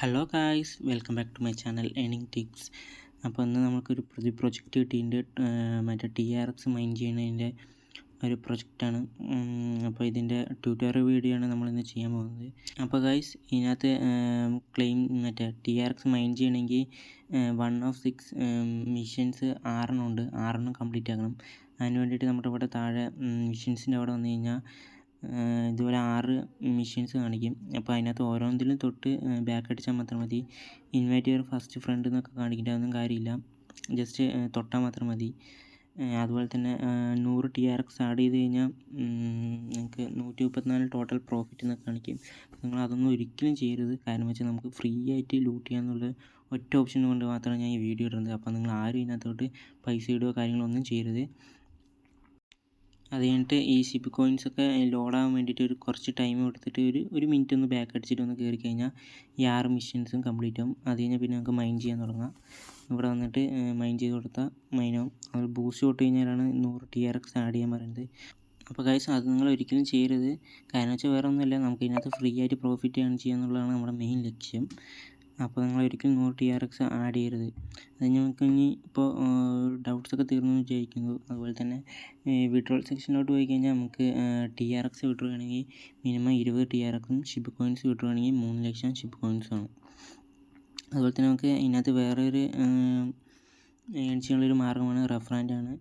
Hello guys, welcome back to my channel earning tips. അപ്പോൾ ഇന്ന് നമുക്കൊരു പുതിയ പ്രൊജക്റ്റ് കിട്ടിയിട്ടുണ്ട്. മറ്റേ TRX മൈൻ ചെയ്യുന്നതിൻ്റെ ഒരു പ്രൊജക്റ്റാണ്. അപ്പോൾ ഇതിൻ്റെ ട്യൂട്ടോറിയൽ വീഡിയോ ആണ് നമ്മളിന്ന് ചെയ്യാൻ പോകുന്നത്. അപ്പോൾ ഗായ്സ്, ഇതിനകത്ത് ക്ലെയിം മറ്റേ TRX മൈൻ ചെയ്യണമെങ്കിൽ 1 of 6 മിഷൻസ് 6 ഉണ്ട്. 6 കംപ്ലീറ്റ് ആക്കണം. അതിന് വേണ്ടിയിട്ട് നമ്മുടെ ഇവിടെ താഴെ മിഷൻസിൻ്റെ അവിടെ വന്നു കഴിഞ്ഞാൽ ഇതുപോലെ 6 മിഷൻസ് കാണിക്കും. അപ്പോൾ അതിനകത്ത് ഓരോന്നിലും തൊട്ട് ബാക്ക് അടിച്ചാൽ മാത്രം മതി. ഇൻവൈറ്റ് യുവർ ഫസ്റ്റ് ഫ്രണ്ട് എന്നൊക്കെ കാണിക്കേണ്ട ഒന്നും കാര്യമില്ല, ജസ്റ്റ് തൊട്ടാൽ മാത്രം മതി. അതുപോലെ തന്നെ 100 TRX ആഡ് ചെയ്ത് കഴിഞ്ഞാൽ നിങ്ങൾക്ക് 134 ടോട്ടൽ പ്രോഫിറ്റ് എന്നൊക്കെ കാണിക്കും. നിങ്ങൾ അതൊന്നും ഒരിക്കലും ചെയ്യരുത്. കാരണം വെച്ചാൽ നമുക്ക് ഫ്രീ ആയിട്ട് ലൂട്ട് ചെയ്യാന്നുള്ള ഒറ്റ ഓപ്ഷൻ കൊണ്ട് മാത്രമാണ് ഞാൻ ഈ വീഡിയോ ഇടുന്നത്. അപ്പോൾ നിങ്ങൾ ആരും ഇതിനകത്തോട്ട് പൈസ ഇടുകയോ കാര്യങ്ങളൊന്നും ചെയ്യരുത്. അത് കഴിഞ്ഞിട്ട് ഈ ഷിപ്പ് കോയിൻസൊക്കെ ലോഡാകാൻ വേണ്ടിയിട്ട് കുറച്ച് ടൈം കൊടുത്തിട്ട് ഒരു മിനിറ്റ് ഒന്ന് ബാക്ക് അടിച്ചിട്ട് ഒന്ന് കയറി കഴിഞ്ഞാൽ ഈ 6 മിഷൻസും കംപ്ലീറ്റ് ആവും. അത് കഴിഞ്ഞാൽ പിന്നെ നമുക്ക് മൈൻ ചെയ്യാൻ തുടങ്ങാം. ഇവിടെ വന്നിട്ട് മൈൻ ചെയ്ത് കൊടുത്താൽ മൈനാവും. അത് ബൂസ്റ്റ് തൊട്ട് കഴിഞ്ഞാലാണ് 100 TRX ആഡ് ചെയ്യാൻ പറയുന്നത്. അപ്പോൾ ഗൈസ്, അത് നിങ്ങൾ ഒരിക്കലും ചെയ്യരുത്. കാരണം വെച്ചാൽ വേറെ ഒന്നുമില്ല, നമുക്ക് ഇതിനകത്ത് ഫ്രീ ആയിട്ട് പ്രോഫിറ്റ് ഏൺ ചെയ്യുക എന്നുള്ളതാണ് നമ്മുടെ മെയിൻ ലക്ഷ്യം. അപ്പോൾ നിങ്ങൾ ഒരിക്കലും 100 TRX ആഡ് ചെയ്യരുത്. അത് നമുക്ക് ഇനി ഇപ്പോൾ ഡൗട്ട്സൊക്കെ തീർന്നു എന്ന് വിചാരിക്കുന്നു. അതുപോലെ തന്നെ വിഡ്രോൾ സെക്ഷനിലോട്ട് പോയി കഴിഞ്ഞാൽ നമുക്ക് TRX വിഡ്രോയാണെങ്കിൽ മിനിമം 20 TRXും ഷിപ്പ് കോയിൻസ് വിഡ്രോയാണെങ്കിൽ 3 ലക്ഷം ഷിപ്പ് കോയിൻസുമാണ്. അതുപോലെ തന്നെ നമുക്ക് ഇതിനകത്ത് വേറൊരു ഏൺ ചെയ്യാനുള്ളൊരു മാർഗ്ഗമാണ് റെഫറൻ്റാണ്.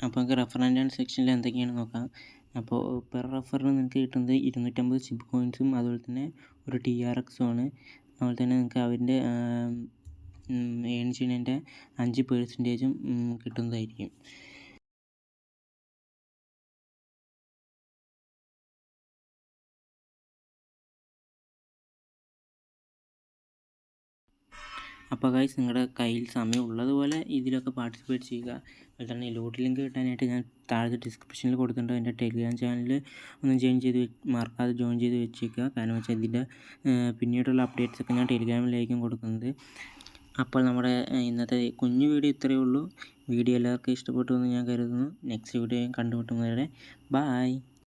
അപ്പോൾ നമുക്ക് റെഫറൻ്റ് സെക്ഷനിൽ എന്തൊക്കെയാണ് നോക്കാം. അപ്പോൾ പെർ റെഫറിന് നിങ്ങൾക്ക് കിട്ടുന്നത് 250 ഷിപ്പ് കോയിൻസും അതുപോലെ തന്നെ ഒരു TRXും ആണ്. അതുപോലെ തന്നെ നിങ്ങൾക്ക് അവരുടെ ഏൺ ചെയ്യുന്നതിൻ്റെ 5% കിട്ടുന്നതായിരിക്കും. അപ്പോൾ ഗൈസ്, നിങ്ങളുടെ കയ്യിൽ സമയം ഉള്ളതുപോലെ ഇതിലൊക്കെ പാർട്ടിസിപ്പേറ്റ് ചെയ്യുക. അതുപോലെ തന്നെ ലൂട്ട് ലിങ്ക് കിട്ടാനായിട്ട് ഞാൻ താഴത്തെ ഡിസ്ക്രിപ്ഷനിൽ കൊടുത്തിട്ടുണ്ട്. എൻ്റെ ടെലിഗ്രാം ചാനൽ ഒന്ന് മറക്കാതെ ജോയിൻ ചെയ്ത് വെച്ചേക്കുക. കാരണം വെച്ചാൽ ഇതിൻ്റെ പിന്നീടുള്ള അപ്ഡേറ്റ്സൊക്കെ ഞാൻ ടെലിഗ്രാമിലായിരിക്കും കൊടുക്കുന്നത്. അപ്പോൾ നമ്മുടെ ഇന്നത്തെ കുഞ്ഞു വീഡിയോ ഇത്രയേ ഉള്ളൂ. വീഡിയോ എല്ലാവർക്കും ഇഷ്ടപ്പെട്ടു എന്ന് ഞാൻ കരുതുന്നു. നെക്സ്റ്റ് വീഡിയോയും കണ്ടുമുട്ടുന്നവരെ ബായ്.